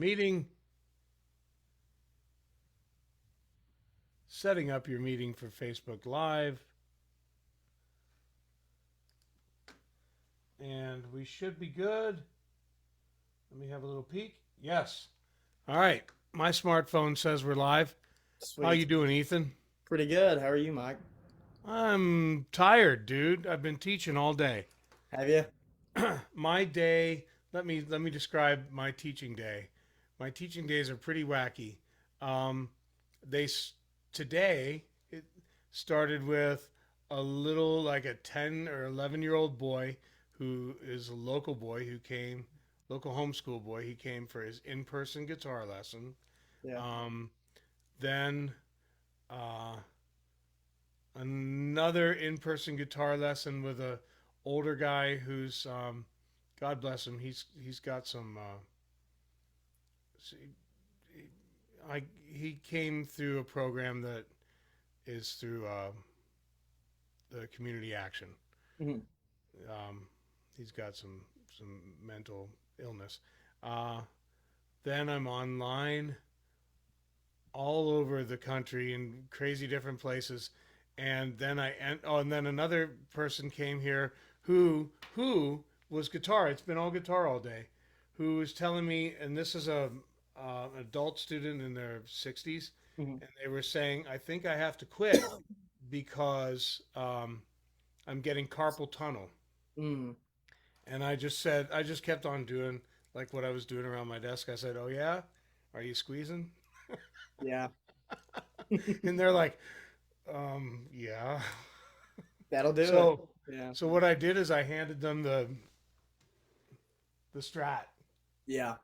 Meeting, setting up your meeting for Facebook Live, and we should be good. Let me have a little peek. Yes. All right. My smartphone says we're live. How you Sweet. doing, Ethan? Pretty good. How are you, Mike? I'm tired, dude. I've been teaching all day. Have you? My day, let me describe my teaching day. My teaching days are pretty wacky. Um, they today it started with a little like a 10 or 11-year-old boy who is a local boy who came, local homeschool boy. He came for his in-person guitar lesson. Yeah. Um, then uh, another in-person guitar lesson with a older guy who's God bless him. He's got some. He came through a program that is through the community action. Hmm. Um, he's got some mental illness. Uh, then I'm online all over the country in crazy different places, and then and then another person came here who was guitar. It's been all guitar all day. Who was telling me, and this is a an adult student in their 60s, Hmm. and they were saying, I think I have to quit because I'm getting carpal tunnel. Mm. And I just said, I just kept on doing like what I was doing around my desk. I said, "Oh yeah, are you squeezing?" Yeah. And they're like, yeah." That'll do it. So, Yeah. so what I did is I handed them the Strat, Yeah.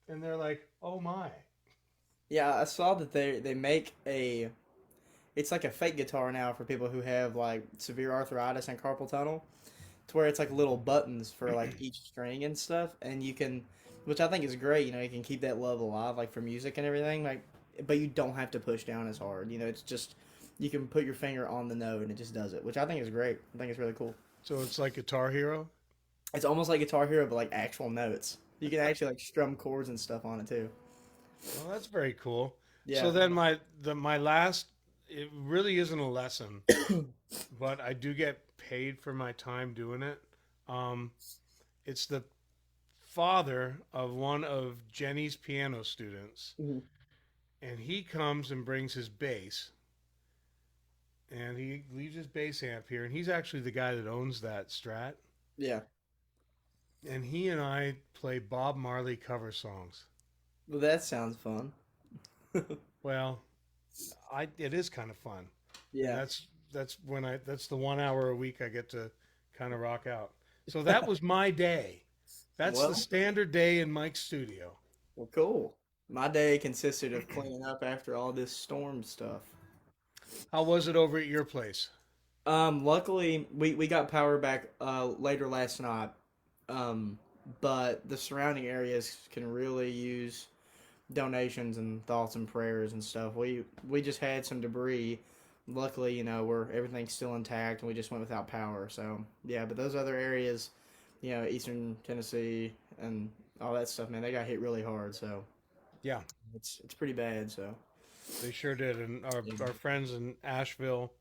and they're like, "Oh my." Yeah. I saw that they make a. It's like a fake guitar now for people who have like severe arthritis and carpal tunnel, to where it's like little buttons for like each string and stuff, and you can, which I think is great. You can keep that love alive, like for music and everything. Like, but you don't have to push down as hard. It's just you can put your finger on the note and it just does it, which I think is great. I think it's really cool. So it's like Guitar Hero. It's almost like Guitar Hero, but like actual notes. You can actually like strum chords and stuff on it too. Well, that's very cool. So Yeah. then my last, it really isn't a lesson, but I do get paid for my time doing it. Um, it's the father of one of Jenny's piano students, Mhm. and he comes and brings his bass, and he leaves his bass amp here, and he's actually the guy that owns that Strat, Yeah. and he and I play Bob Marley cover songs. Well, that sounds fun. Well, I it is kind of fun, and Yeah. that's the 1 hour a week I get to kind of rock out. So that was my day. That's the Well, standard day in Mike's studio. well, cool. My day consisted of cleaning up after all this storm stuff. How was it over at your place? Luckily we got power back later last night. Um, but the surrounding areas can really use donations and thoughts and prayers and stuff. We just had some debris. Luckily, where everything's still intact and we just went without power. So yeah, but those other areas, Eastern Tennessee and all that stuff, man, they got hit really hard. So Yeah, it's pretty bad. So they sure did. And yeah. our friends in Asheville.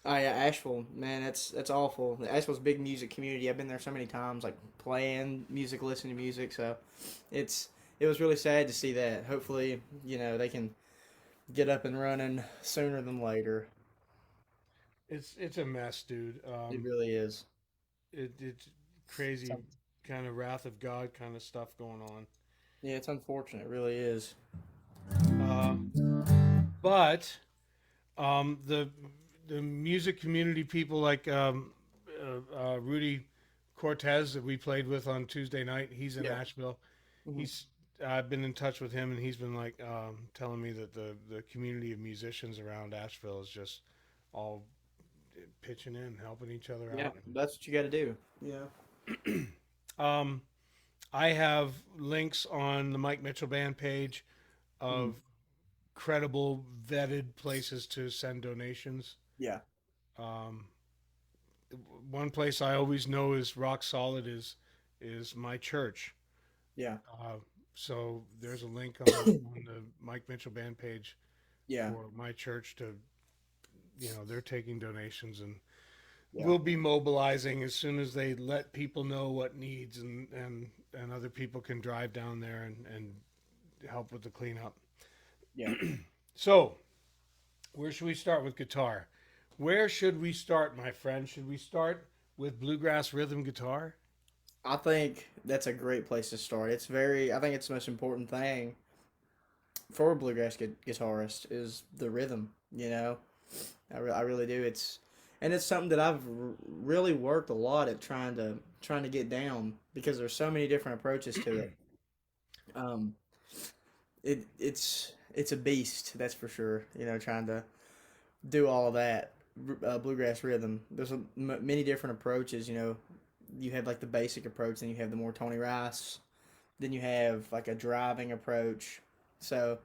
Oh yeah, Asheville, man, that's awful. Asheville's a big music community. I've been there so many times, like playing music, listening to music. So it was really sad to see that. Hopefully, they can get up and running sooner than later. It's a mess, dude. It really is. It's crazy, kind of wrath of God kind of stuff going on. Yeah, it's unfortunate. It really is. Uh, but the music community people like Rudy Cortez that we played with on Tuesday night. He's in Yeah. Asheville. Hmm. He's I've been in touch with him, and he's been like telling me that the community of musicians around Asheville is just all pitching in, helping each other Yeah, out. that's what you got to do. Yeah. Um, I have links on the Mike Mitchell Band page Hmm. of credible, vetted places to send donations. Yeah. Um, one place I always know is rock solid is my church. Yeah. Uh, so there's a link on the Mike Mitchell band page Yeah. for my church to, they're taking donations, and Yeah. we'll be mobilizing as soon as they let people know what needs, and other people can drive down there and help with the cleanup. Yeah. So, where should we start with guitar? Where should we start, my friend? Should we start with bluegrass rhythm guitar? I think that's a great place to start. It's very, I think it's the most important thing for a bluegrass guitarist is the rhythm. I really do. And it's something that I've really worked a lot at trying to get down because there's so many different approaches to it. Um, it's a beast, that's for sure. Trying to do all of that bluegrass rhythm. There's many different approaches. You have like the basic approach, then you have the more Tony Rice, then you have like a driving approach. So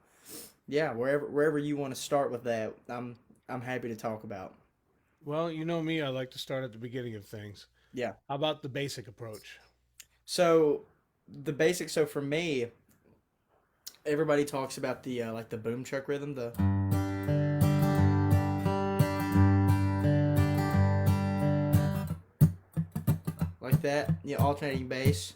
yeah, wherever you want to start with that, I'm happy to talk about. Well, you know me, I like to start at the beginning of things. Yeah. How about the basic approach? So the basics. So for me, everybody talks about the like the boom chuck rhythm, the like that, alternating bass.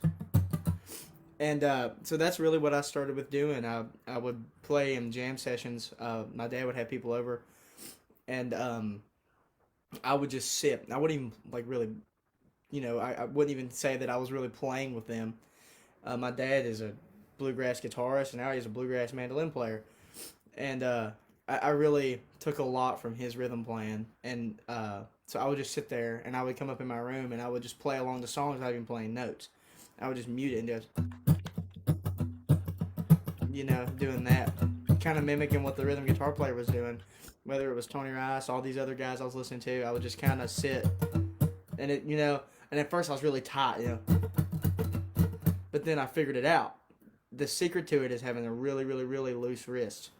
And so that's really what I started with doing. I would play in jam sessions. My dad would have people over, and I would just sit. I wouldn't even like really, I wouldn't even say that I was really playing with them. My dad is a bluegrass guitarist, and now he's a bluegrass mandolin player, and I really took a lot from his rhythm playing. And so I would just sit there, and I would come up in my room, and I would just play along the songs without even playing notes. I would just mute it and just doing that, kind of mimicking what the rhythm guitar player was doing. Whether it was Tony Rice, all these other guys I was listening to, I would just kind of sit, and and at first I was really tight, but then I figured it out. The secret to it is having a really, really, really loose wrist.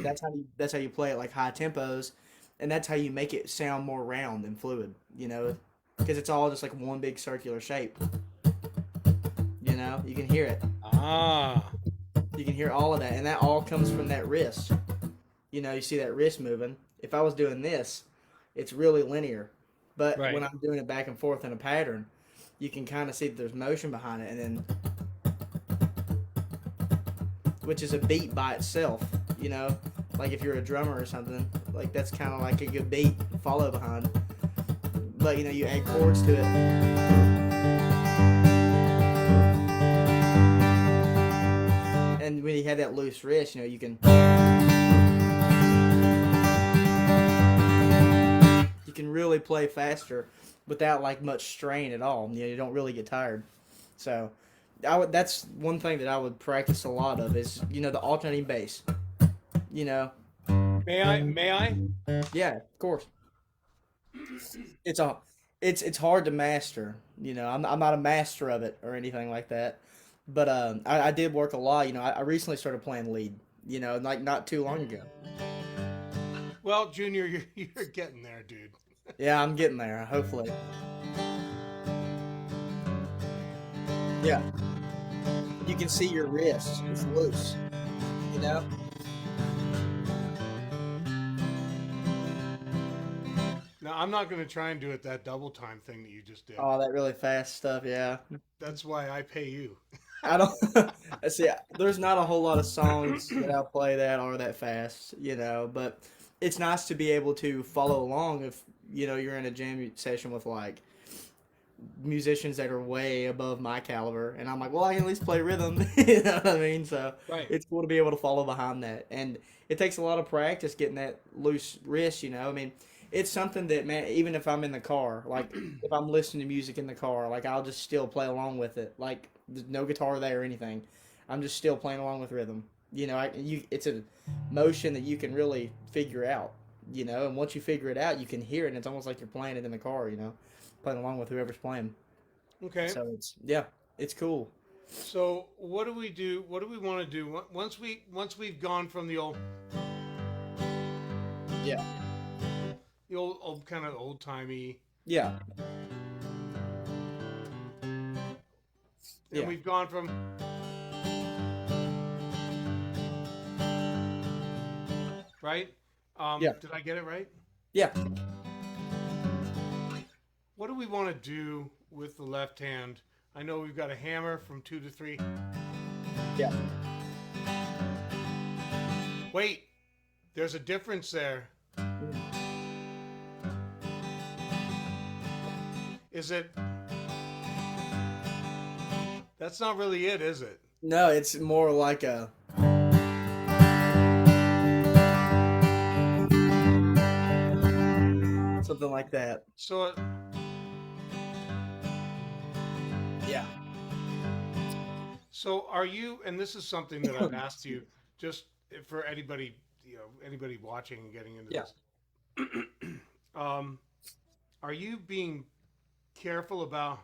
That's how you play it like high tempos, and that's how you make it sound more round and fluid. Because it's all just like one big circular shape. You can hear it. Ah, You can hear all of that, and that all comes from that wrist. You see that wrist moving. If I was doing this, it's really linear. But right. when I'm doing it back and forth in a pattern, you can kind of see that there's motion behind it, and then which is a beat by itself. Like if you're a drummer or something, like that's kind of like a good beat to follow behind. But you add chords to it, and when you have that loose wrist, you can really play faster without like much strain at all. You don't really get tired. So that's one thing that I would practice a lot of is the alternating bass. You know, May I? May I? yeah, of course. It's a it's hard to master. I'm not a master of it or anything like that. But I did work a lot. I recently started playing lead. Like not too long ago. Well, Junior, you're getting there, dude. Yeah, I'm getting there. Hopefully. Yeah, you can see your wrist. It's loose. You know. Now, I'm not going to try and do it that double time thing that you just did. Oh, that really fast stuff. Yeah. That's why I pay you. I don't see. There's not a whole lot of songs that I play that are that fast, but it's nice to be able to follow along if you're in a jam session with like musicians that are way above my caliber, and I'm like, well, I can at least play rhythm, you know what I mean? So Right. it's cool to be able to follow behind that, and it takes a lot of practice getting that loose wrist. I mean, it's something that man, even if I'm in the car, like if I'm listening to music in the car, like I'll just still play along with it, like there's no guitar there or anything. I'm just still playing along with rhythm. It's a motion that you can really figure out. And once you figure it out, you can hear it, and it's almost like you're playing it in the car. Playing along with whoever's playing. Okay. So it's cool. So what do we do? What do we want to do once we've gone from Yeah, the old kind of old timey, yeah, and yeah, we've gone from right? Yeah. Did I get it right? Yeah. What do we want to do with the left hand? I know we've got a hammer from 2 to 3. Yeah. Wait, there's a difference there. Is it? That's not really it, is it? No, it's more like a. Something like that. So, Yeah. so are you? And this is something that I've asked you, just for anybody, anybody watching and getting into Yeah. this. Are you being careful about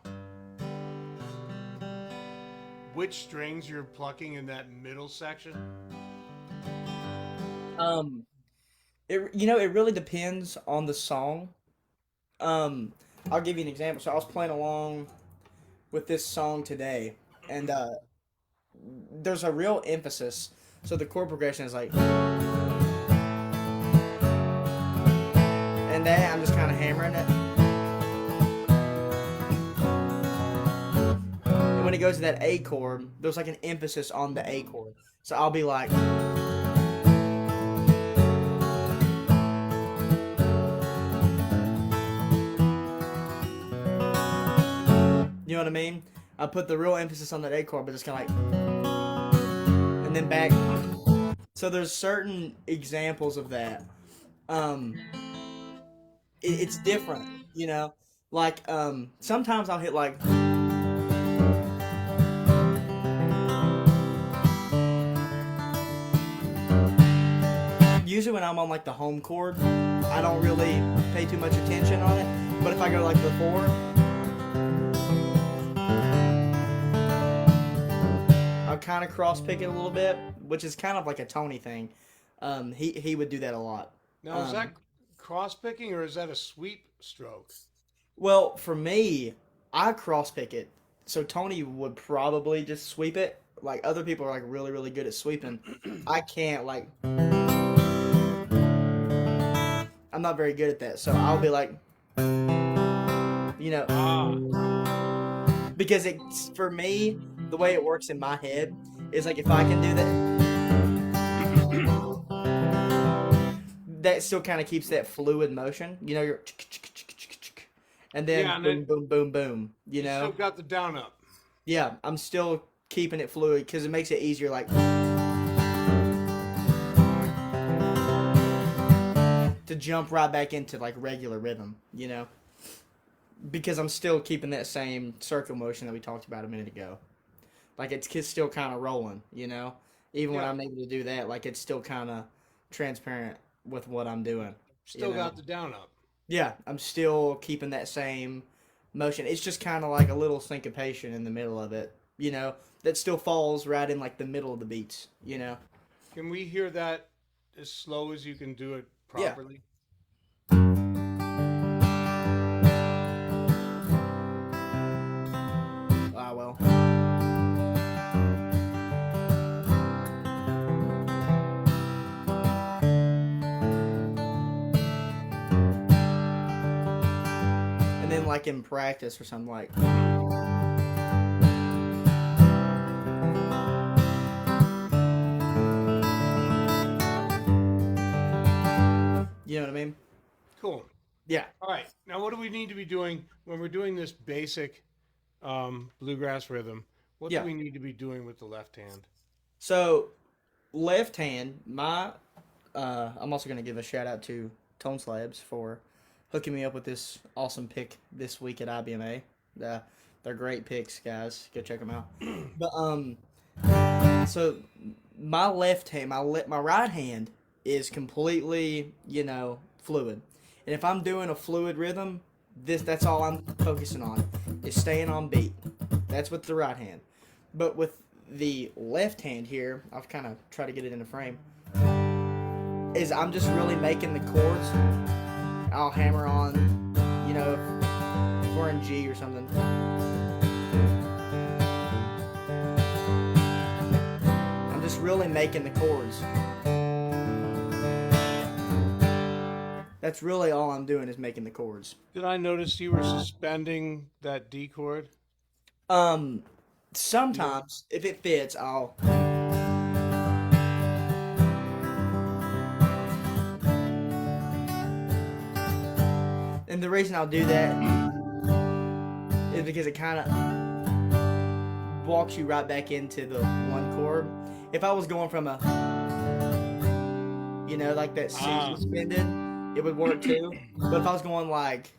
which strings you're plucking in that middle section? It really depends on the song. Um, I'll give you an example. So I was playing along with this song today, and there's a real emphasis. So the chord progression is like, and then I'm just kind of hammering it. And when it goes to that A chord, there's like an emphasis on the A chord. So I'll be like. You know what I mean? I put the real emphasis on that A chord, but it's kind of like, and then back. So there's certain examples of that. It's different, you know. Like sometimes I'll hit like. Usually when I'm on like the home chord, I don't really pay too much attention on it. But if I go like the 4. I'll kind of cross pick it a little bit, which is kind of like a Tony thing. He would do that a lot. Now, is that cross picking or is that a sweep stroke? Well, for me, I cross pick it. So Tony would probably just sweep it. Like other people are like really really good at sweeping. I can't like. I'm not very good at that. So I'll be like, you know, because it's for me. The way it works in my head is like if I can do that, that still kind of keeps that fluid motion. You know, you're and then Yeah, and boom, then boom, boom, boom. You still know, got the down up. yeah, I'm still keeping it fluid because it makes it easier. Like to jump right back into like regular rhythm. You know, because I'm still keeping that same circle motion that we talked about a minute ago. Like it's still kind of rolling, you know. Even when Yeah. I'm able to do that, like it's still kind of transparent with what I'm doing. Still got the down up. Yeah, I'm still keeping that same motion. It's just kind of like a little syncopation in the middle of it, you know. That still falls right in like the middle of the beats, you know. Can we hear that as slow as you can do it Yeah. properly? Well. And then like in practice or something like. You know what I mean? Cool. Yeah. All right. Now, what do we need to be doing when we're doing this basic bluegrass rhythm? What Yeah. do we need to be doing with the left hand? So, left hand, I'm also going to give a shout out to Tone Slabs for hooking me up with this awesome pick this week at IBMA. They're great picks, guys. Go check them out. But so my left hand, my right hand is completely, you know, fluid. And if I'm doing a fluid rhythm, that's all I'm focusing on is staying on beat. That's with the right hand. But with the left hand here, I'll kind of try to get it in the frame, is I'm just really making the chords. I'll hammer on, you know, if we're in G or something. I'm just really making the chords. That's really all I'm doing is making the chords. Did I notice you were suspending that D chord? Um, You know, sometimes if it fits, I'll. And the reason I'll do that is because it kind of walks you right back into the one chord. If I was going from a, like that C ah, suspended, it would work too. But if I was going like,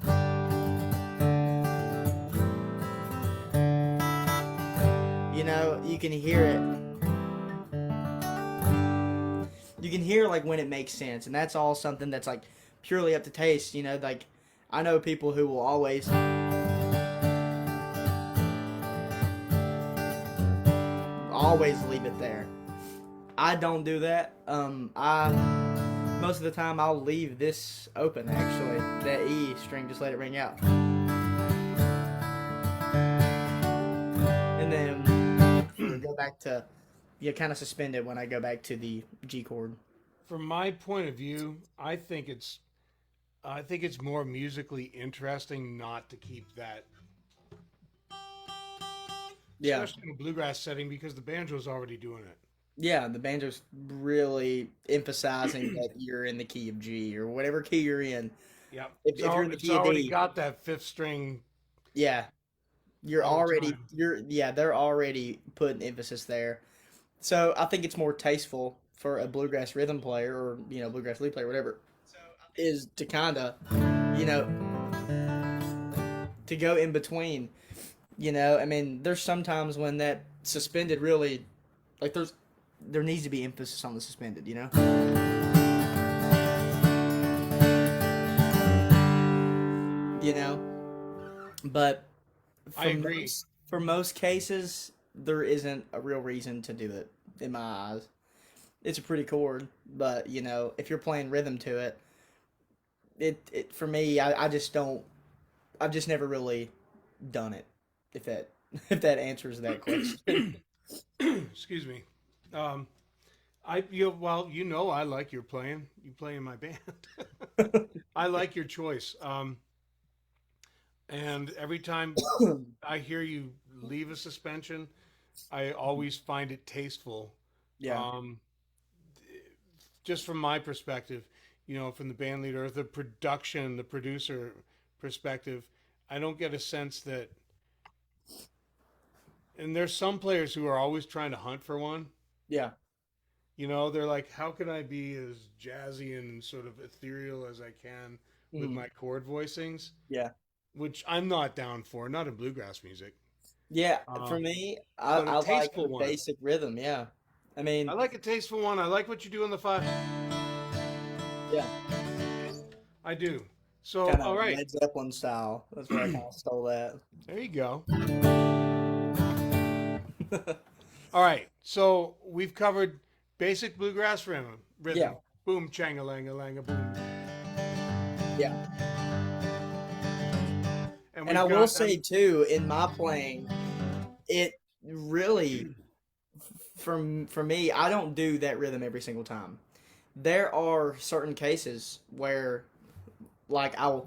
you can hear it. You can hear like when it makes sense, and that's all something that's like purely up to taste. Like I know people who will always leave it there. I don't do that. I most of the time I'll leave this open. Actually, that E string, just let it ring out, and then go back to kind of suspended when I go back to the G chord. from my point of view, I think it's more musically interesting not to keep that, Yeah, especially in a bluegrass setting, because the banjo's already doing it. yeah. The banjo's really emphasizing that you're in the key of G or whatever key you're in. Yep, If you're in the it's key of already D, got that fifth string yeah, all the time. they're already putting emphasis there. So I think it's more tasteful for a bluegrass rhythm player or bluegrass lead player, whatever, is to kind of you know to go in between. I mean, there's sometimes when that suspended really like there needs to be emphasis on the suspended. You know, but I agree. for most cases, there isn't a real reason to do it in my eyes. It's a pretty chord, but if you're playing rhythm to it, it for me, I just don't. I've just never really done it. If that if that answers that question. Excuse me. Um, I like your playing. You play in my band. I like your choice. And every time I hear you leave a suspension, I always find it tasteful. Yeah, Um, just from my perspective, from the band leader, the production, the producer perspective, I don't get a sense that. And there's some players who are always trying to hunt for one. yeah, They're like, how can I be as jazzy and sort of ethereal as I can with mm, my chord voicings? yeah, Which I'm not down for, not in bluegrass music. yeah. Uh, For me, but a I like a tasteful one. basic rhythm. Yeah, I I mean, like a tasteful one. I like what you do on the five. yeah, I do. So, kind all of right. Led Zeppelin style. That's where I kind of stole that. There you go. All right. So we've covered basic bluegrass rhythm. Yeah, Rhythm. Boom, chang a lang a lang a boom. yeah. And And I we've will got say too, in my playing, it really for me, I don't do that rhythm every single time. There are certain cases where like I'll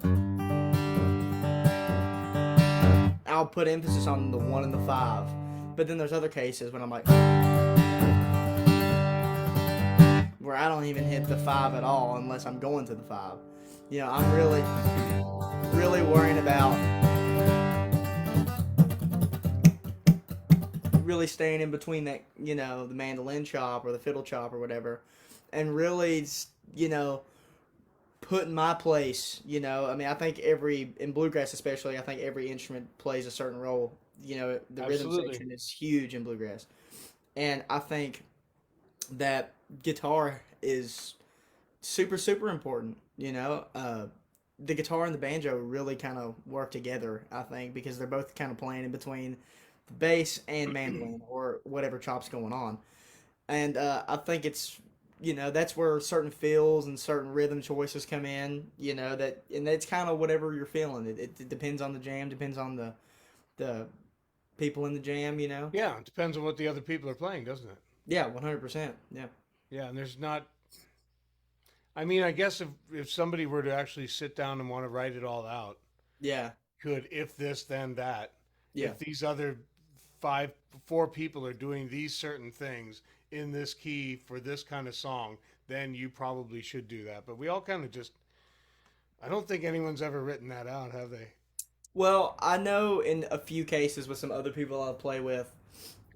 put emphasis on the one and the five, but then there's other cases when I'm like where I don't even hit the five at all unless I'm going to the five. I'm really worrying about really staying in between that, the mandolin chop or the fiddle chop or whatever, and really, you know, putting my place. I mean, I think in bluegrass especially, I think every instrument plays a certain role. The rhythm absolutely. section is huge in bluegrass, and I think that guitar is super super important. The guitar and the banjo really kind of work together. I think because they're both kind of playing in between the bass and mandolin or whatever chop's going on, and I think it's that's where certain feels and certain rhythm choices come in. And that's kind of whatever you're feeling. It depends on the jam, depends on the people in the jam. Yeah, it depends on what the other people are playing, doesn't it? Yeah, 100%. Yeah, Yeah, and there's not. I mean, I guess if somebody were to actually sit down and want to write it all out, Yeah, could if this then that, yeah. if these other five four people are doing these certain things in this key for this kind of song, then you probably should do that. But we all kind of just, I don't think anyone's ever written that out, have they? Well, I know in a few cases with some other people I play with,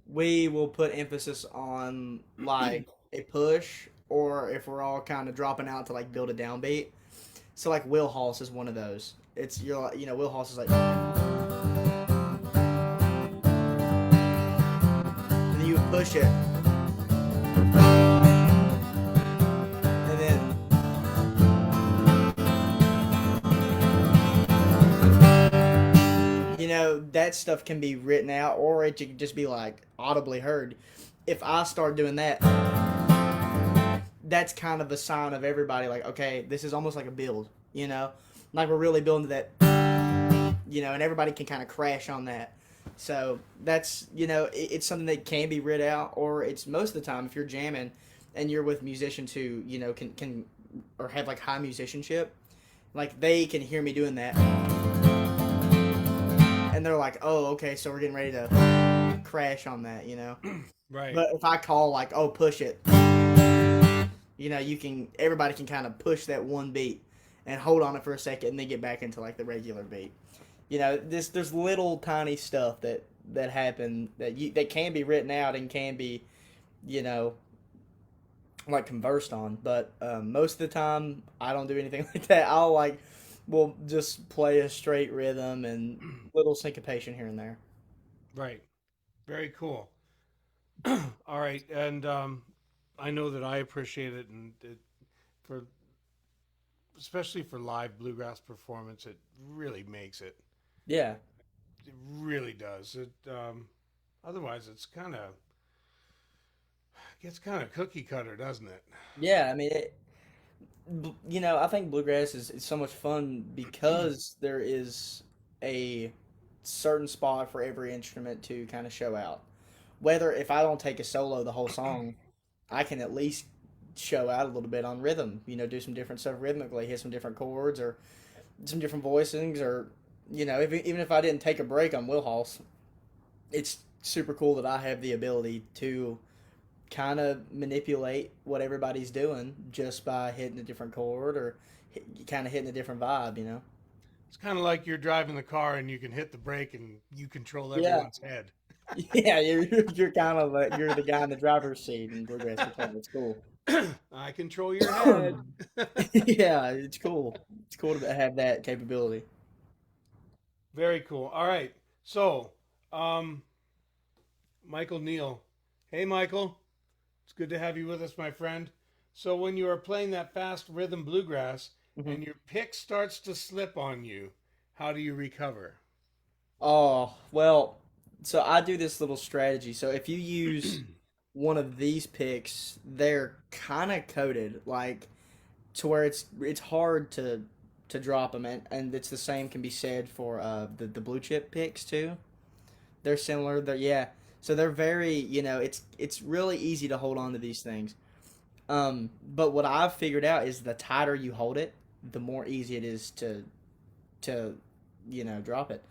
we will put emphasis on like a push, or if we're all kind of dropping out to like build a downbeat. So like Will Hoss is one of those. It's you're like, Will Hoss is like, and then you would push it, and then that stuff can be written out, or it could just be like audibly heard. If I start doing that, that's kind of a sign of everybody like, okay, this is almost like a build, like we're really building to that, and everybody can kind of crash on that. So that's it's something that can be writ out, or it's most of the time if you're jamming and you're with musicians who can or have like high musicianship, like they can hear me doing that, and they're like, oh, okay, so we're getting ready to crash on that. Right. But if I call like, oh, push it, you can everybody can kind of push that one beat and hold on it for a second and then get back into like the regular beat. There's little tiny stuff that happen that can be written out and can be, you know, like conversed on. But most of the time, I don't do anything like that. We'll just play a straight rhythm and little syncopation here and there. Right. Very cool. All right, and I know that I appreciate it, and for especially for live bluegrass performance, it really makes it. Yeah, It really does. It otherwise it's kind of gets kind of cookie cutter, doesn't it? yeah. I mean, I think bluegrass is so much fun because there is a certain spot for every instrument to kind of show out. Whether if I don't take a solo the whole song, I can at least show out a little bit on rhythm. Do some different stuff rhythmically, hit some different chords or some different voicings, or even if I didn't take a break on Wilhouse, it's super cool that I have the ability to kind of manipulate what everybody's doing just by hitting a different chord or kind of hitting a different vibe. It's kind of like you're driving the car and you can hit the brake and you control Yeah, everyone's head. yeah, you're kind of like you're the guy in the driver's seat in bluegrass guitar. It's cool. I control your head. Yeah, it's cool. It's cool to have that capability. Very cool. All right. So, um, Michael Neal. Hey, Michael. It's good to have you with us, my friend. So, when you are playing that fast rhythm bluegrass Hmm. and your pick starts to slip on you, how do you recover? Oh, well, so I do this little strategy. So if you use one of these picks, they're kind of coated, like to where it's hard to drop them, and it's the same can be said for the blue chip picks too. They're similar. They're yeah. So they're very it's really easy to hold on to these things. But what I've figured out is the tighter you hold it, the more easy it is to drop it.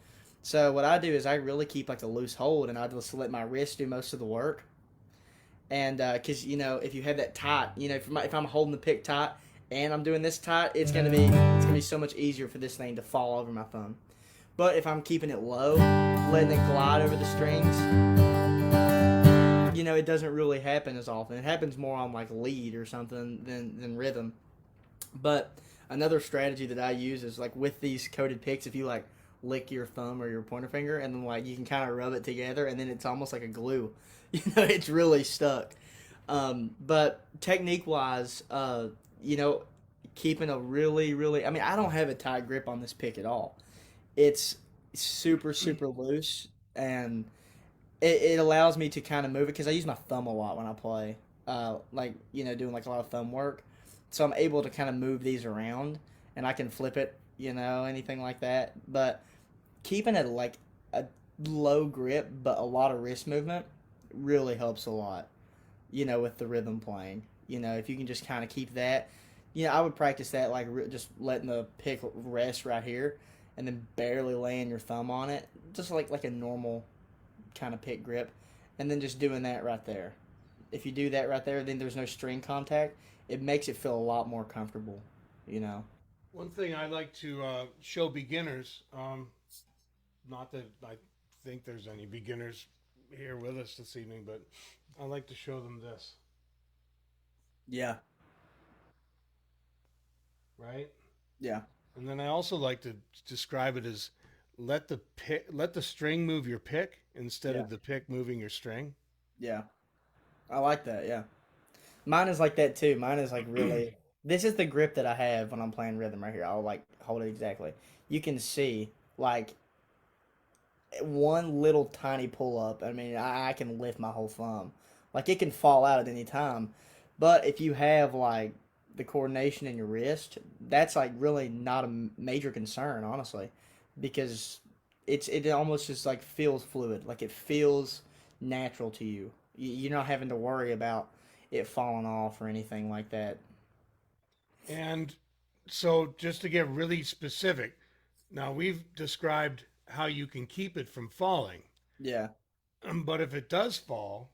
So what I do is I really keep like a loose hold, and I just let my wrist do most of the work. And because if you have that tight, if I'm holding the pick tight and I'm doing this tight, it's gonna be so much easier for this thing to fall over my thumb. But if I'm keeping it low, letting it glide over the strings, it doesn't really happen as often. It happens more on like lead or something than rhythm. But another strategy that I use is like with these coated picks, if you like lick your thumb or your pointer finger and then like you can kind of rub it together and then it's almost like a glue. It's really stuck. But technique wise, keeping a really, really, I mean, I don't have a tight grip on this pick at all. It's super, super loose, and it allows me to kind of move it because I use my thumb a lot when I play, like doing like a lot of thumb work. So I'm able to kind of move these around, and I can flip it, anything like that. But keeping it like a low grip but a lot of wrist movement really helps a lot. With the rhythm playing. If you can just kind of keep that, I would practice that like just letting the pick rest right here, and then barely laying your thumb on it, just like a normal kind of pick grip, and then just doing that right there. If you do that right there, then there's no string contact. It makes it feel a lot more comfortable, you know. One thing I like to show beginners, not that I think there's any beginners here with us this evening, but I like to show them this, Yeah, right? yeah, And then I also like to describe it as let the string move your pick instead yeah, of the pick moving your string. yeah. I like that. Yeah, mine is like that too. Mine is like really. This is the grip that I have when I'm playing rhythm right here. I'll like hold it exactly. You can see like one little tiny pull up. I mean, I can lift my whole thumb. Like it can fall out at any time. But if you have like the coordination in your wrist, that's like really not a major concern, honestly, because it almost just like feels fluid. Like it feels natural to you. You're not having to worry about it falling off or anything like that. And so, just to get really specific, now we've described how you can keep it from falling, Yeah. but if it does fall,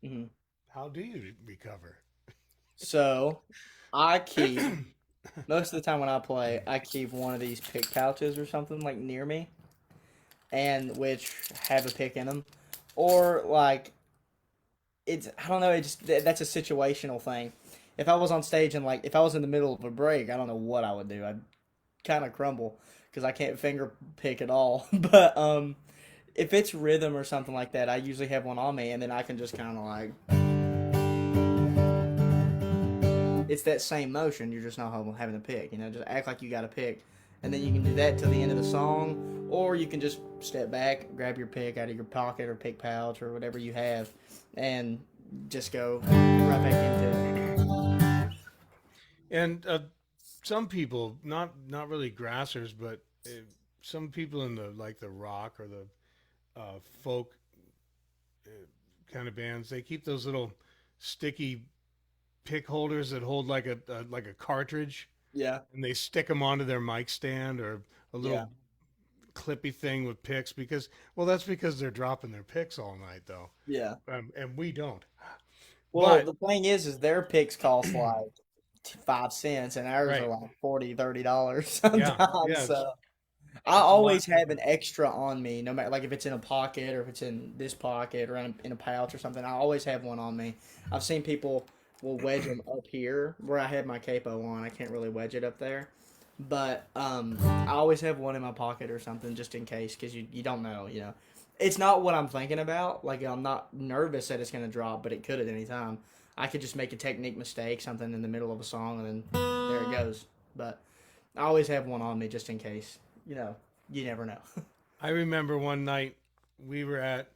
Hmm. how do you recover? So I keep most of the time when I play, I keep one of these pick pouches or something like near me, and which have a pick in them, or like it's I don't know. It just that's a situational thing. If I was on stage and like if I was in the middle of a break, I don't know what I would do. I'd kind of crumble because I can't finger pick at all. But if it's rhythm or something like that, I usually have one on me, and then I can just kind of like it's that same motion. You're just not having to pick. Just act like you got to pick, and then you can do that till the end of the song, or you can just step back, grab your pick out of your pocket or pick pouch or whatever you have, and just go right back into it. And some people, not really grassers, but some people in the like the rock or the folk uh, kind of bands, they keep those little sticky pick holders that hold like a cartridge, Yeah, and they stick them onto their mic stand or a yeah, little clippy thing with picks because well that's because they're dropping their picks all night though, yeah. and we don't. Well, But the thing is their picks cost like 5 cents, and ours are right, like $40, $30 yeah, sometimes. yeah, So I it's a lot always have cheaper. an extra on me, no matter like if it's in a pocket or if it's in this pocket or in a pouch or something. I always have one on me. I've seen people will wedge them up here where I have my capo on. I can't really wedge it up there, but I always have one in my pocket or something just in case because you don't know. It's not what I'm thinking about. Like I'm not nervous that it's gonna drop, but it could at any time. I could just make a technique mistake, something in the middle of a song, and then there it goes. But I always have one on me just in case. You know, you never know. I remember one night we were at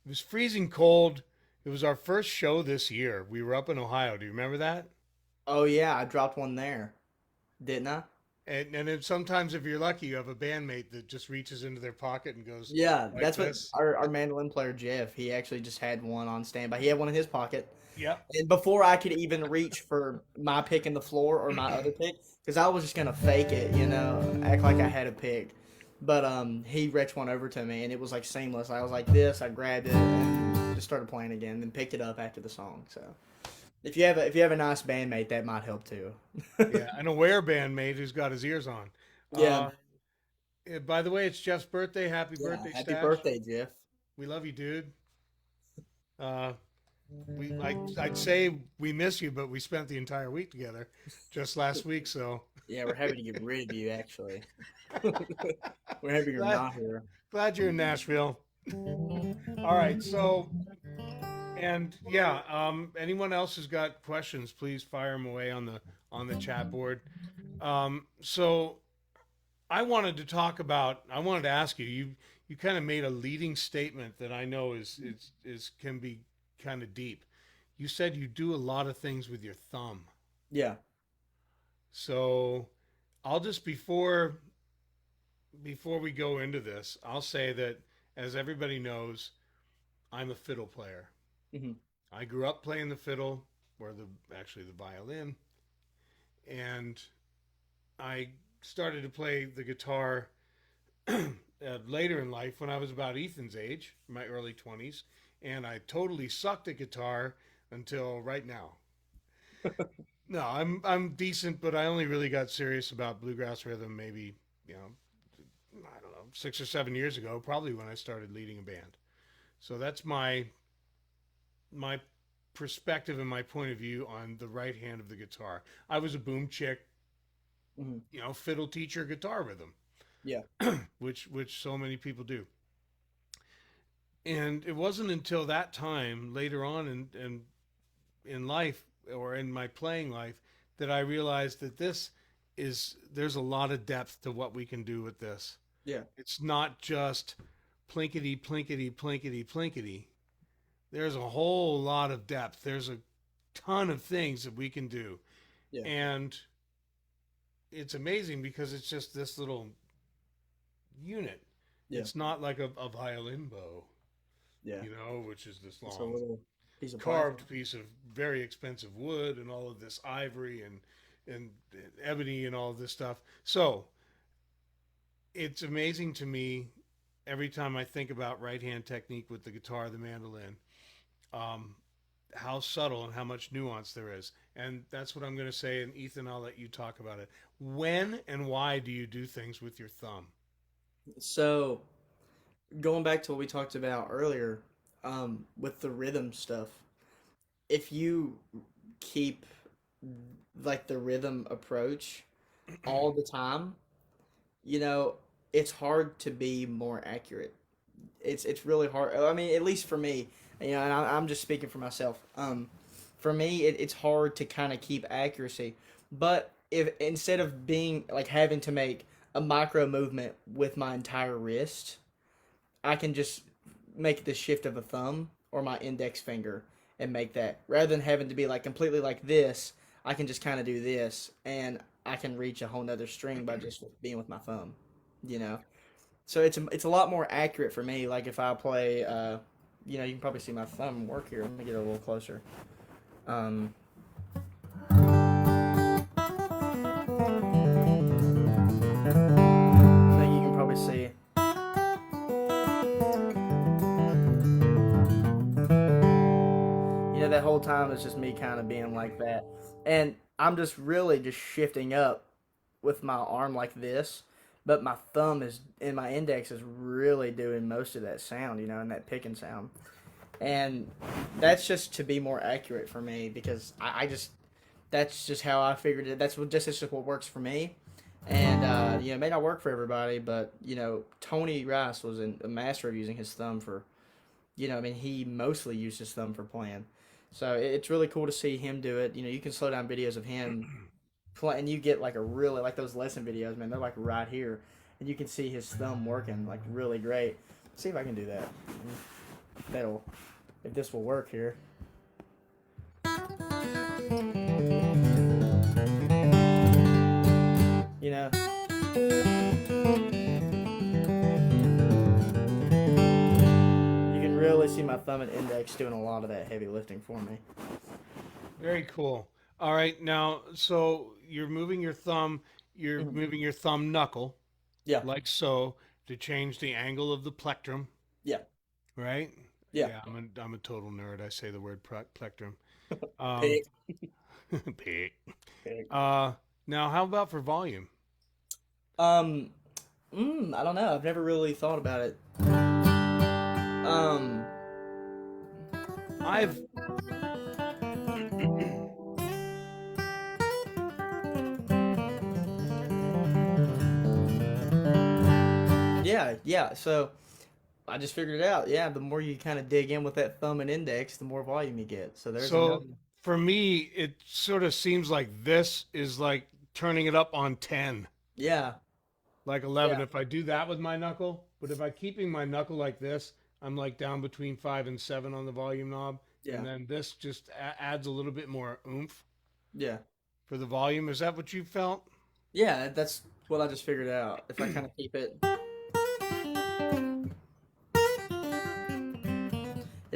it was freezing cold. It was our first show this year. We were up in Ohio. Do you remember that? Oh yeah, I dropped one there, didn't I? And then sometimes if you're lucky, you have a bandmate that just reaches into their pocket and goes Yeah, like that's what this. our mandolin player Jeff. He actually just had one on standby. He had one in his pocket, Yep. and before I could even reach for my pick in the floor or my other pick, because I was just gonna fake it, act like I had a pick. But he reached one over to me, and it was like seamless. I was like this, I grabbed it and just started playing again, then picked it up after the song. So if you have a nice bandmate, that might help too. Yeah, an aware bandmate who's got his ears on. Yeah, By the way, it's Jeff's birthday. Happy yeah. birthday, Happy Stash. birthday, Jeff. We love you, dude. Uh, I'd say we miss you, but we spent the entire week together just last week. So Yeah, we're happy to get rid of you. Actually, we're happy you're glad not here. glad you're in Nashville. All right, so and yeah, anyone else who's got questions, please fire them away on the chat board. So I wanted to ask you. You kind of made a leading statement that I know is can be kind of deep. You said you do a lot of things with your thumb. Yeah. So I'll just before we go into this, I'll say that as everybody knows, I'm a fiddle player. Hmm. I grew up playing the fiddle, or the violin, and I started to play the guitar later in life when I was about Ethan's age, my early 20s, and I totally sucked at guitar until right now. No, I'm decent, but I only really got serious about bluegrass rhythm maybe, you know, I don't know, 6 or 7 years ago, probably when I started leading a band. So that's my perspective and my point of view on the right hand of the guitar. I was a boom chick, Hmm. fiddle teacher, guitar rhythm, Yeah. which so many people do. And it wasn't until that time later on in life or in my playing life that I realized that there's a lot of depth to what we can do with this. Yeah. It's not just plinkety plinkety plinkety plinkety. There's a whole lot of depth. There's a ton of things that we can do. Yeah. And it's amazing because it's just this little unit. Yeah. It's not like a violin bow, Yeah. which is this It's a long little piece of plastic. carved piece of very expensive wood and all of this ivory and ebony and all of this stuff. So it's amazing to me every time I think about right hand technique with the guitar, the mandolin, um, how subtle and how much nuance there is. And that's what I'm going to say. And Ethan, I'll let you talk about it. When and why do you do things with your thumb? So going back to what we talked about earlier, with the rhythm stuff, if you keep like the rhythm approach all the time, you know, it's hard to be more accurate. It's really hard. I mean, at least for me, and I'm just speaking for myself. For me, it's hard to kind of keep accuracy. But if instead of being like having to make a micro movement with my entire wrist, I can just make the shift of a thumb or my index finger and make that rather than having to be like completely like this. I can just kind of do this, and I can reach a whole nother string by just being with my thumb. You know, so it's a lot more accurate for me. Like if I play, you can probably see my thumb work here. Let me get a little closer. Um, I think you can probably see. That whole time it's just me kind of being like that, and I'm just really just shifting up with my arm like this, but my thumb is and my index is really doing most of that sound, and that picking sound. And that's just to be more accurate for me because I just that's just how I figured it. That's just what works for me. And it may not work for everybody, but Tony Rice was a master of using his thumb for I mean, he mostly used his thumb for playing. So it's really cool to see him do it. You can slow down videos of him play, and you get like a really like those lesson videos, man. They're like right here, and you can see his thumb working like really great. Let's see if I can do that. That'll if this will work here. You know, you can really see my thumb and index doing a lot of that heavy lifting for me. Very cool. All right, now, so you're moving your thumb, you're Mhm. moving your thumb knuckle, Yeah, like so, to change the angle of the plectrum, yeah, right? yeah. Yeah, I'm a total nerd. I say the word plectrum. Um, Pick, pick. pick. Uh, now, how about for volume? Um, I don't know. I've never really thought about it. Um, I've yeah, yeah. So I just figured it out. Yeah, the more you kind of dig in with that thumb and index, the more volume you get. So there's another. so for me, it sort of seems like this is like turning it up on 10, Yeah, like yeah, 11 if I do that with my knuckle. But if I keeping my knuckle like this, I'm like down between 5 and 7 on the volume knob. yeah, And then this just adds a little bit more oomph yeah, for the volume. Is that what you felt? yeah. That's what I just figured out. If I kind of keep it,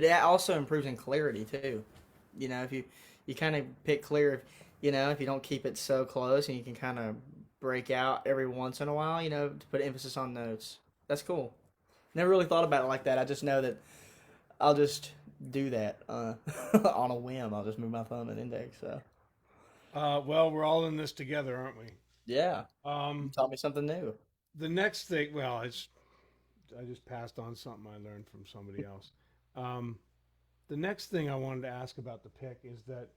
It also improves in clarity too. If you kind of pick clear, if you don't keep it so close, and you can kind of break out every once in a while, to put emphasis on notes. That's cool. Never really thought about it like that. I just know that I'll just do that on a whim. I'll just move my thumb and index. So Well, we're all in this together, aren't we? yeah, you Um, taught me something new. the next thing, well, it's I just passed on something I learned from somebody else. Um, the next thing I wanted to ask about the pick is that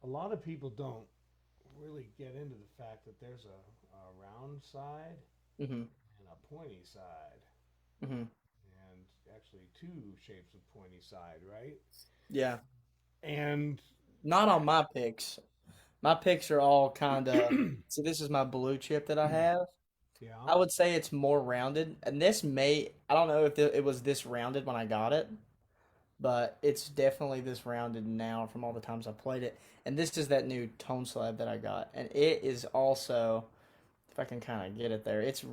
a lot of people don't really get into the fact that there's a round side Hmm. and a pointy side, Hmm. and actually two shapes of pointy side, right? Yeah, And not on my picks. My picks are all kind of. See, this is my blue chip that I have. yeah, I would say it's more rounded, and this may. I don't know if it was this rounded when I got it, but it's definitely this rounded now from all the times I played it. And this is that new tone slab that I got, and it is also, if I can kind of get it there, it's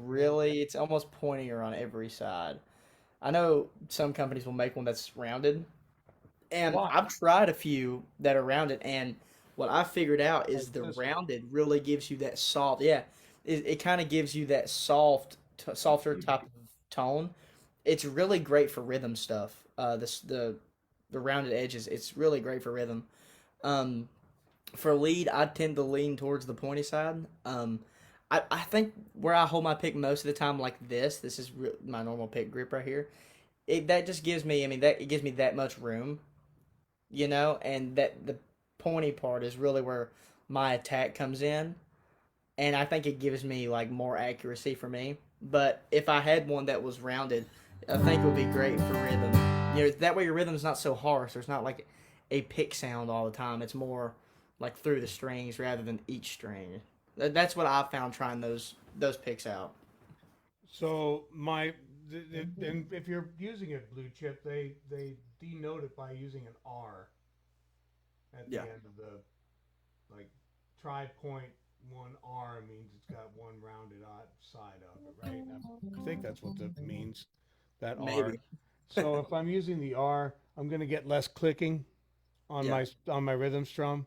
almost pointier on every side. I know some companies will make one that's rounded, and why? I've tried a few that are rounded, and what I figured out Like is the this one. rounded really gives you that soft, yeah, it kind of gives you that softer type of tone. It's really great for rhythm stuff. The rounded edges, it's really great for rhythm. Um, for lead, I tend to lean towards the pointy side. I think where I hold my pick most of the time, like this is my normal pick grip right here. That just gives me, I mean, that it gives me that much room, and that the pointy part is really where my attack comes in, and I think it gives me like more accuracy for me. But if I had one that was rounded, I think it would be great for rhythm. That way your rhythm's not so harsh. There's not like a pick sound all the time. It's more like through the strings rather than each string. That's what I found trying those picks out. So and if you're using a blue chip, they denote it by using an R at the Yeah. end of the like tri point one R means it's got one rounded side of it, right? I think that's what that means. That R. Maybe. So if I'm using the R, I'm going to get less clicking Yeah. on my rhythm strum.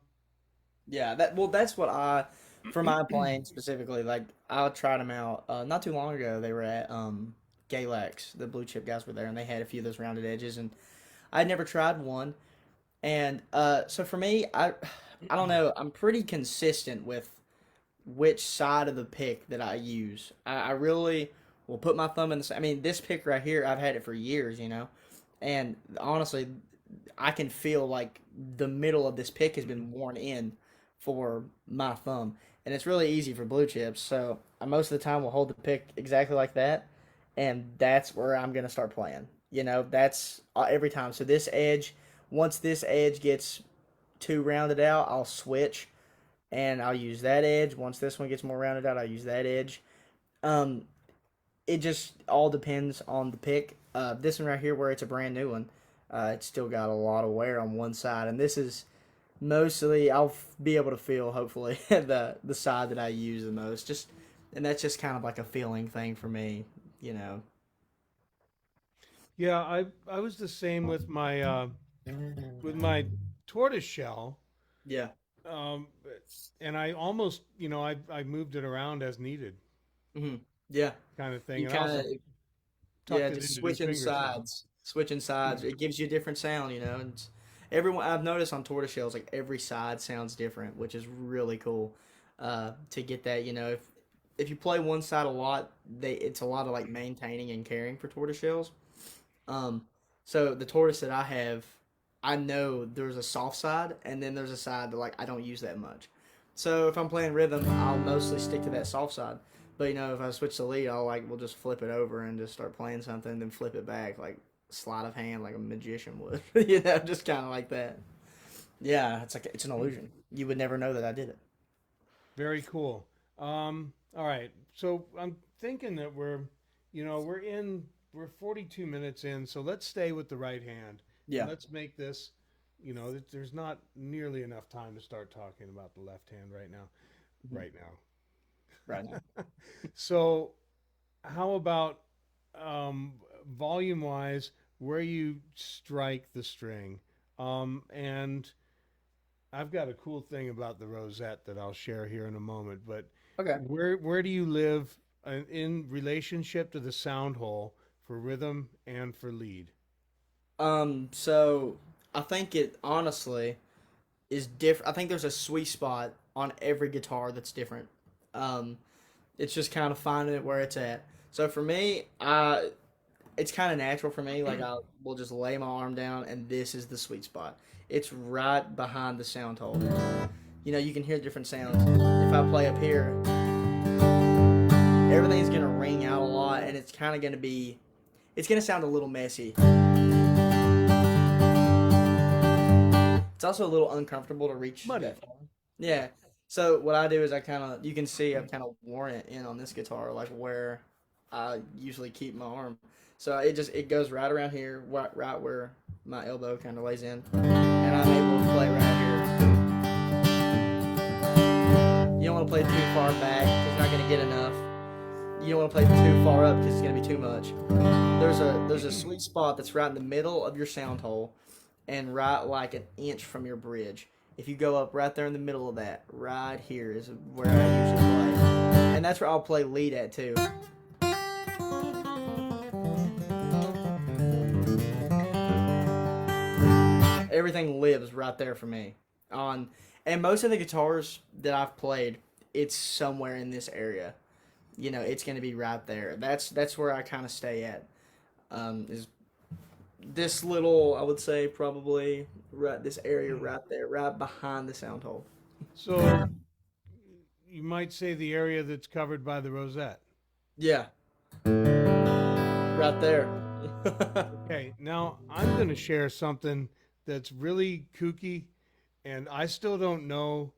Yeah, that's what for my playing specifically, like I tried them out not too long ago. They were at Galax. The blue chip guys were there, and they had a few of those rounded edges, and I'd never tried one. And so for me, I don't know. I'm pretty consistent with which side of the pick that I use. I really will put my thumb in the. I mean, this pick right here, I've had it for years, and honestly, I can feel like the middle of this pick has been worn in for my thumb, and it's really easy for blue chips. So I most of the time will hold the pick exactly like that, and that's where I'm gonna start playing. That's every time. So once this edge gets too rounded out, I'll switch and I'll use that edge. Once this one gets more rounded out, I'll use that edge. Um, it just all depends on the pick. This one right here, where it's a brand new one, it's still got a lot of wear on one side, and this is mostly I'll be able to feel hopefully the side that I use the most. And that's just kind of like a feeling thing for me, you know. Yeah, I was the same with my tortoise shell. Yeah. Um, and I almost, I moved it around as needed, Hmm. Yeah. kind of thing, You and kind of also Yeah, tucked it just into two switching fingers. sides. Switching sides. It gives you a different sound, And everyone I've noticed on tortoise shells, like every side sounds different, which is really cool. To get that, if you play one side a lot, it's a lot of like maintaining and caring for tortoise shells. Um, so the tortoise that I have, I know there's a soft side, and then there's a side that like I don't use that much. So if I'm playing rhythm, I'll mostly stick to that soft side. But if I switch to lead, we'll just flip it over and just start playing something, then flip it back like sleight of hand, like a magician would. Just kind of like that. Yeah, it's an illusion. You would never know that I did it. Very cool. All right, so I'm thinking that we're 42 minutes in, so let's stay with the right hand, and Yeah. let's make this. There's not nearly enough time to start talking about the left hand right now. Mhm. Right Right now. now. So how about volume wise? where you strike the string. And I've got a cool thing about the rosette that I'll share here in a moment. But Okay. where do you live in relationship to the sound hole for rhythm and for lead? So I think it honestly is different. I think there's a sweet spot on every guitar that's different. Um, it's just kind of finding it where it's at. So for me, it's kind of natural for me. Like I will just lay my arm down, and this is the sweet spot. It's right behind the sound hole. You know, you can hear different sounds. If I play up here, everything's gonna ring out a lot, and it's kind of gonna be, it's gonna sound a little messy. It's also a little uncomfortable to reach Muddy. that far. Yeah. So what I do is I kind of, you can see I've kind of worn it in on this guitar, like where I usually keep my arm. So it goes right around here, right where my elbow kind of lays in, and I'm able to play right here. You don't want to play too far back because you're not going to get enough. You don't want to play too far up because it's going to be too much. There's a sweet spot that's right in the middle of your sound hole, and right like an inch from your bridge. If you go up right there in the middle of that, right here is where I usually play, and that's where I'll play lead at too. Everything lives right there for me. And most of the guitars that I've played, it's somewhere in this area. You know, it's going to be right there. That's where I kind of stay at. Is this little, I would say, probably right this area right there, right behind the sound hole. So you might say the area that's covered by the rosette. Yeah, right there. Okay, now I'm going to share something that's really kooky, and I still don't know.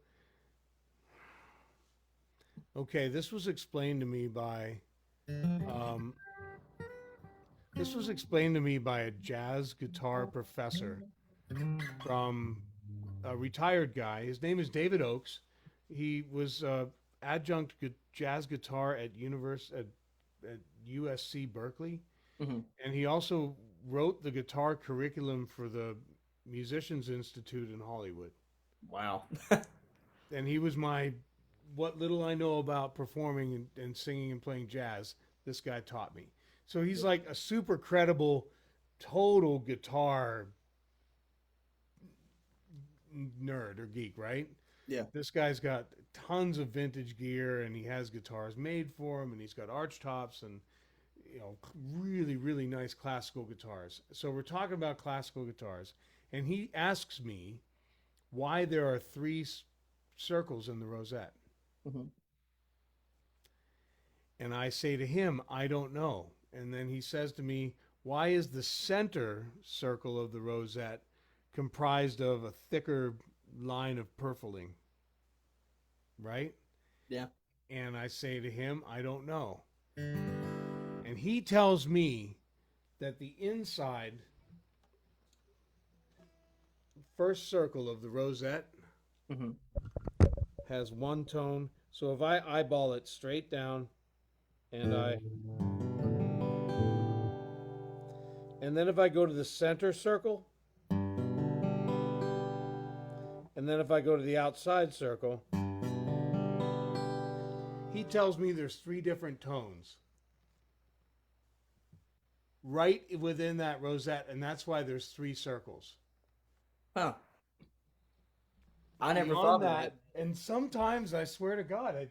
Okay, um, this was explained to me by a jazz guitar professor from a retired guy. His name is David Oakes. He was adjunct jazz guitar at USC Berkeley, Hmm. and he also wrote the guitar curriculum for the Musicians Institute in Hollywood. Wow. And he was my what little I know about performing and singing and playing jazz. This guy taught me. So he's like a super credible, total guitar nerd or geek, right? Yeah. This guy's got tons of vintage gear, and he has guitars made for him, and he's got arch tops and really really nice classical guitars. So we're talking about classical guitars, and he asks me why there are three circles in the rosette. Hmm. And I say to him, I don't know. And then he says to me, why is the center circle of the rosette comprised of a thicker line of purfling? Right? Yeah. And I say to him, I don't know. And he tells me that the inside first circle of the rosette Hmm. has one tone. So if I eyeball it straight down and then if I go to the center circle, and then if I go to the outside circle, he tells me there's three different tones right within that rosette, and that's why there's three circles. Huh. I never Beyond thought of that, it. and sometimes I swear to God,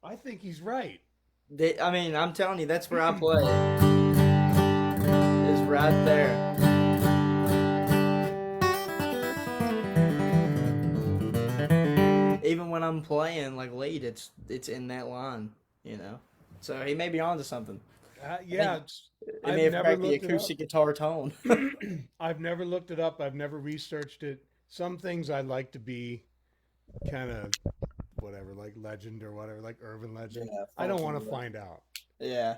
I think he's right. I mean, I'm telling you, that's where I play. Is right there. Even when I'm playing like lead, it's in that line, you know. So he may be onto something. Yeah, It may I've have never cracked the looked it up. acoustic guitar tone. I've never looked it up. I've never researched it. Some things I'd like to be kind of whatever, like legend or whatever, like urban legend. Yeah, I don't funky, want to yeah. find out. Yeah.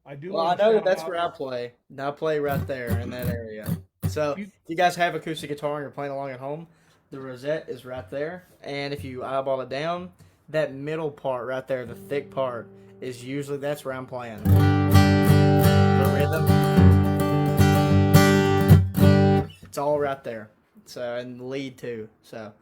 I do Well, I want to know that shout that's out. where I play. And I play right there in that area. So You, if you guys have acoustic guitar and you're playing along at home, the rosette is right there. And if you eyeball it down, that middle part right there, the thick part, is usually that's where I'm playing. The rhythm. It's all right there. So and the lead too. So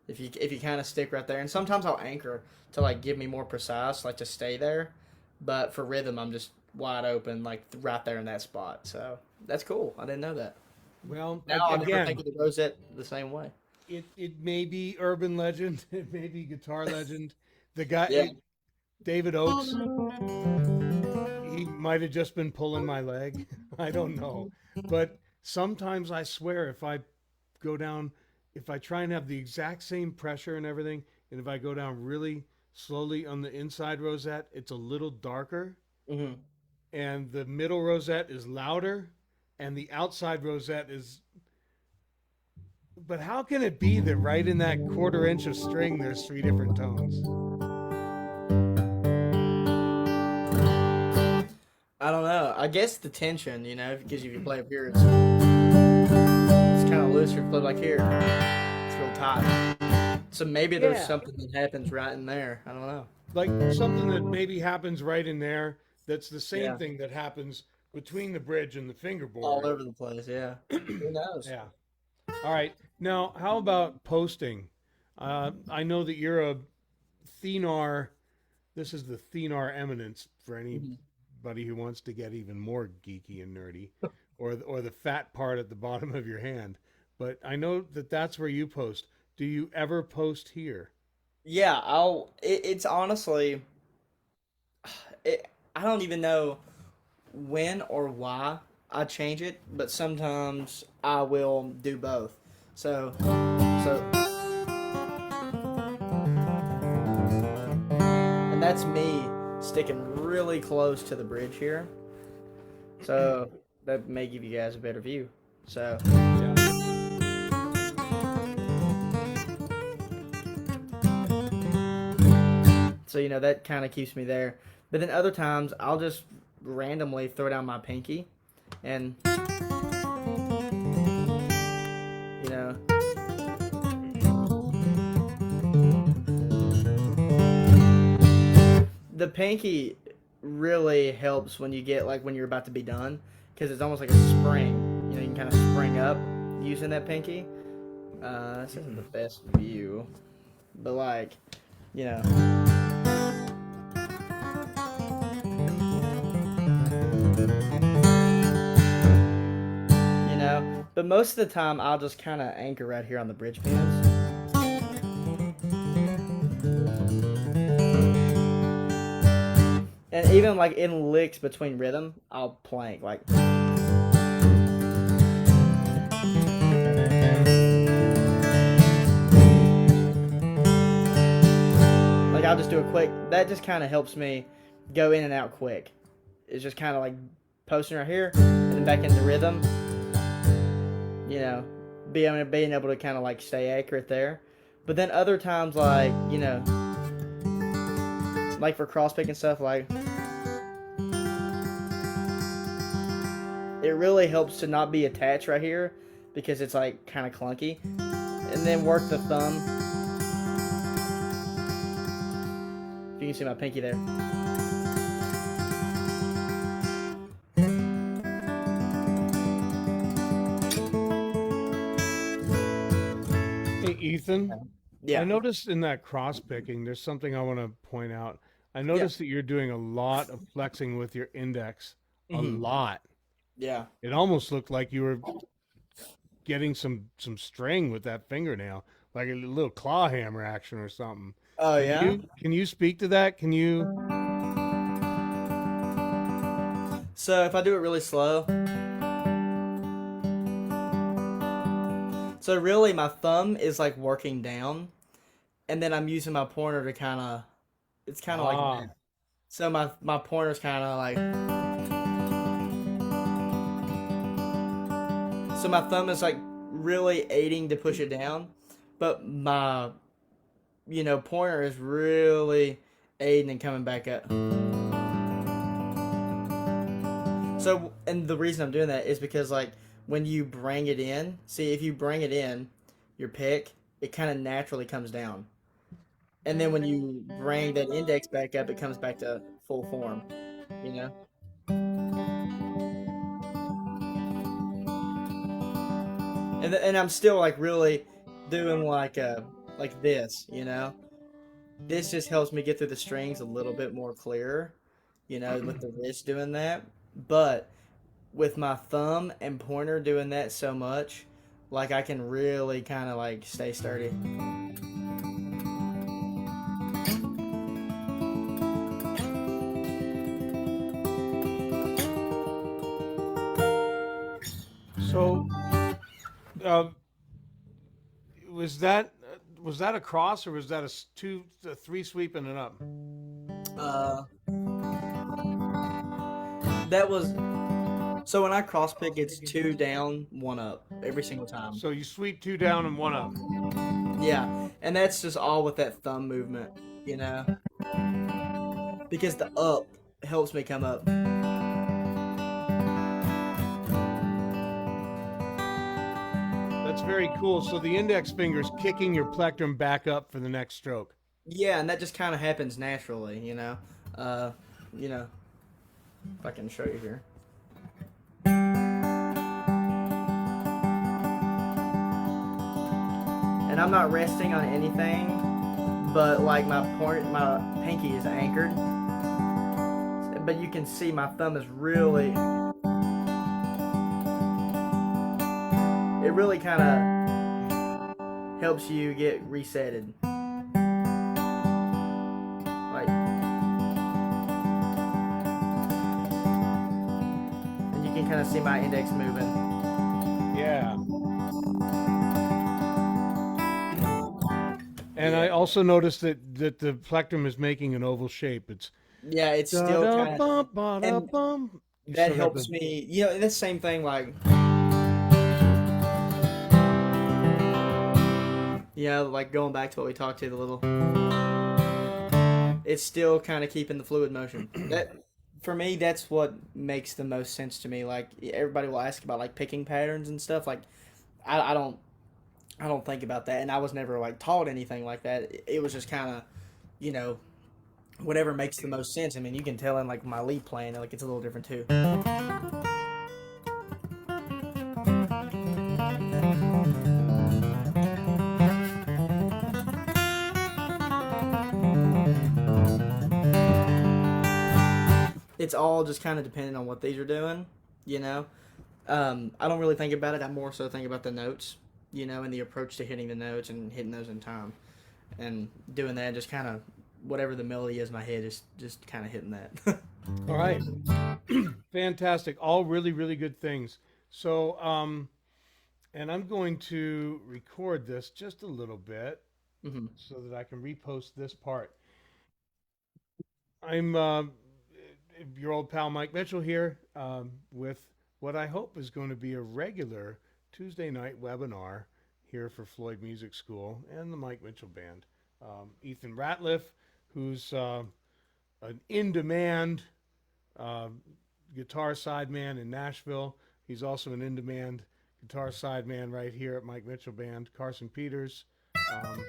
if you kind of stick right there, and sometimes I'll anchor to like give me more precise, like to stay there. But for rhythm, I'm just wide open, like right there in that spot. So that's cool. I didn't know that. Well, Now I'll never think again, of the rosette the same way. it may be urban legend, it may be guitar legend. The guy, Yeah. David Oakes, he might have just been pulling my leg. I don't know. But sometimes I swear if I go down, if I try and have the exact same pressure and everything, and if I go down really slowly on the inside rosette, it's a little darker, Hmm. and the middle rosette is louder, and the outside rosette is. But how can it be that right in that quarter inch of string, there's three different tones? I don't know. I guess the tension, because if you play up here, it's kind of loose. If you play like here, it's real tight. So maybe there's Yeah. something that happens right in there. I don't know. Like something that maybe happens right in there that's the same Yeah, thing that happens between the bridge and the all fingerboard. over the place. Yeah. Who knows? Yeah. All right. Now, how about posting? I know that you're a Thenar. This is the Thenar eminence for Mhm. anybody who wants to get even more geeky and nerdy, or the fat part at the bottom of your hand. But I know that that's where you post. Do you ever post here? Yeah, it's honestly, I don't even know when or why I change it, but sometimes I will do both. So, and that's me sticking really close to the bridge here. So that may give you guys a better view. So, Yeah. that kind of keeps me there. But then other times I'll just randomly throw down my pinky, and you know the pinky really helps when you get like when you're about to be done because it's almost like a spring. You can kind of spring up using that pinky. This isn't the best view, but like you know. But most of the time, I'll just kind of anchor right here on the bridge pins. And even like in licks between rhythm, I'll plank like I'll just do a quick. That just kind of helps me go in and out quick. It's just kind of like posting right here and then back into rhythm. You know, being able to kind of like stay accurate there. But then other times, like for cross pick and stuff, like it really helps to not be attached right here because it's like kind of clunky, and then work the thumb. If you can see my pinky there. Hey, Ethan, I Yeah. noticed in that cross picking, there's something I want to point out. I Yeah. noticed that you're doing a lot of flexing with your index, a Hmm. lot. Yeah. It almost looked like you were getting some string with that fingernail, like a little claw hammer action or something. Oh Can yeah. you speak to that? Can you? So if I do it really slow, so really my thumb is like working down, and then I'm using my pointer to kind of. It's kind of like Ah, that. So my pointer's kind of like. So my thumb is like really aiding to push it down, but my pointer is really aiding and coming back up. So and the reason I'm doing that is because like when you bring it in, see if you bring it in, your pick, it kind of naturally comes down. And then when you bring that index back up, it comes back to full form, you know? And I'm still like really doing like this, you know. This just helps me get through the strings a little bit more clearer, you know, with the wrist doing that. But with my thumb and pointer doing that so much, like I can really kind of like stay sturdy. So, uh, was that a cross or was that a three sweep and an up? Uh, that was so when I cross pick, it's two down, one up every single time. So you sweep two down and one up. Yeah, and that's just all with that thumb movement, you know, because the up helps me come up. That's very cool. So the index finger's kicking your plectrum back up for the next stroke. Yeah, and that just kind of happens naturally, you know. Uh, you know, if I can show you here. And I'm not resting on anything, but like my pinky is anchored. But you can see my thumb is really, it really kind of helps you get resetted. Like, and you can kind of see my index moving. Yeah. And I Yeah, also noticed that the plectrum is making an oval shape. It's yeah, it's da still da kind of, bum ba da and bum. You that still got helps the me. You know, the same thing. Like, yeah, like going back to what we talked to the little. It's still kind of keeping the fluid motion. That for me, that's what makes the most sense to me. Like everybody will ask about like picking patterns and stuff. Like I don't I don't think about that, and I was never like taught anything like that. It was just kind of you know whatever makes the most sense. I mean, you can tell in like my lead playing, like it's a little different too. It's all just kind of dependent on what these are doing, you know. I don't really think about it. I more so think about the notes, you know, and the approach to hitting the notes and hitting those in time, and doing that. Just kind of whatever the melody is in my head, just kind of hitting that. all right. Fantastic. All really, really good things. So, and I'm going to record this just a little bit hmm so that I can repost this part. I'm your old pal Mike Mitchell here with what I hope is going to be a regular Tuesday night webinar here for Floyd Music School and the Mike Mitchell Band. Ethan Ratliff, who's an in demand uh, guitar sideman in Nashville. He's also an in demand guitar sideman right here at Mike Mitchell Band. Carson Peters. Um,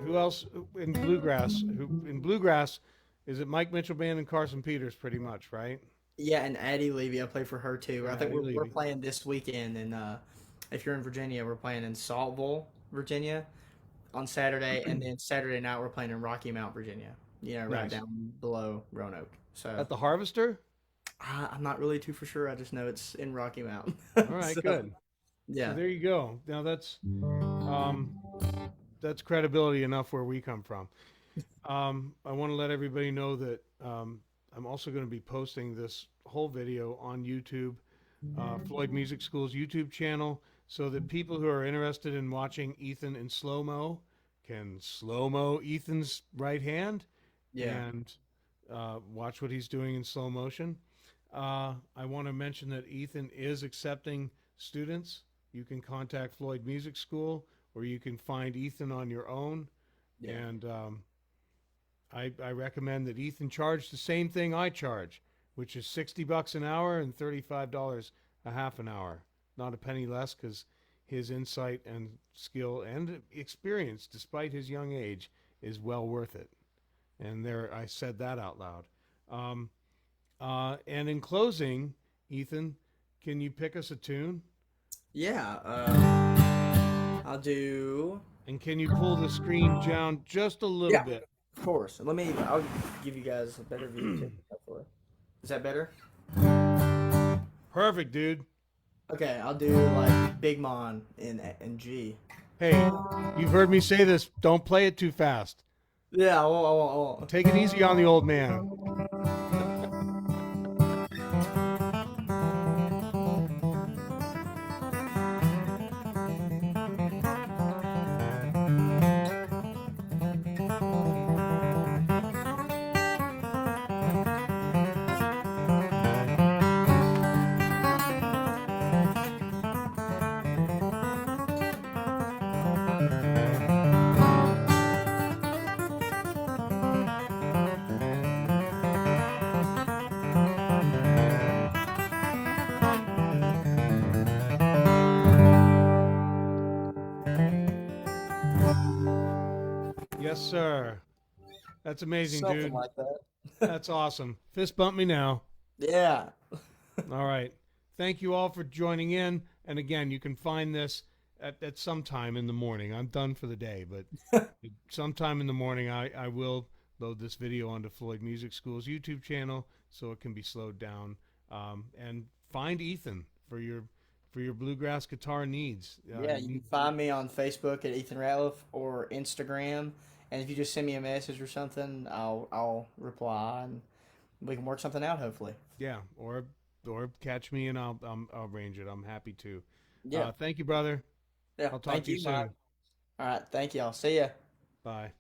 who else in bluegrass? Who in bluegrass is it? Mike Mitchell Band and Carson Peters, pretty much, right? Yeah, and Addie Levy, I play for her too. And I think Addie we're Levy. playing this weekend, and if you're in Virginia, we're playing in Saltville, Virginia, on Saturday, and then Saturday night we're playing in Rocky Mount, Virginia. You know, right Nice. down below Roanoke. So At the Harvester. I'm not really too for sure. I just know it's in Rocky Mount. All right, So good. So yeah, there you go. Now um, that's credibility enough where we come from. I want to let everybody know that I'm also going to be posting this whole video on YouTube, Floyd Music School's YouTube channel, so that people who are interested in watching Ethan in slow mo can slow mo Ethan's right hand yeah, and watch what he's doing in slow motion. I want to mention that Ethan is accepting students. You can contact Floyd Music School, or you can find Ethan on your own. yeah, And I recommend that Ethan charge the same thing I charge, which is $60 an hour and $35 a half an hour. Not a penny less, because his insight and skill and experience, despite his young age, is well worth it. And there, I said that out loud. Um, and in closing, Ethan, can you pick us a tune? Yeah. I'll do. And can you pull the screen down just a little Yeah, bit? of course. I'll give you guys a better view too. Hopefully. Is that better? Perfect, dude. Okay, I'll do like Big Mon in G. Hey, you've heard me say this. Don't play it too fast. Yeah, I won't. Take it easy on the old man. Yes, sir. That's amazing, Something dude. like that. That's awesome. Fist bump me now. Yeah. All right. Thank you all for joining in. And again, you can find this at some time in the morning. I'm done for the day, but sometime in the morning, I will load this video onto Floyd Music School's YouTube channel so it can be slowed down. And find Ethan for your bluegrass guitar needs. Yeah, you can find me on Facebook at Ethan Ratliff or Instagram, and if you just send me a message or something, I'll reply and we can work something out. Hopefully. Yeah, or catch me and I'll arrange it. I'm happy to. Yeah. Thank you, brother. Yeah. I'll talk Thank to you you, Mike. soon. All right. Thank you. I'll see ya. Bye.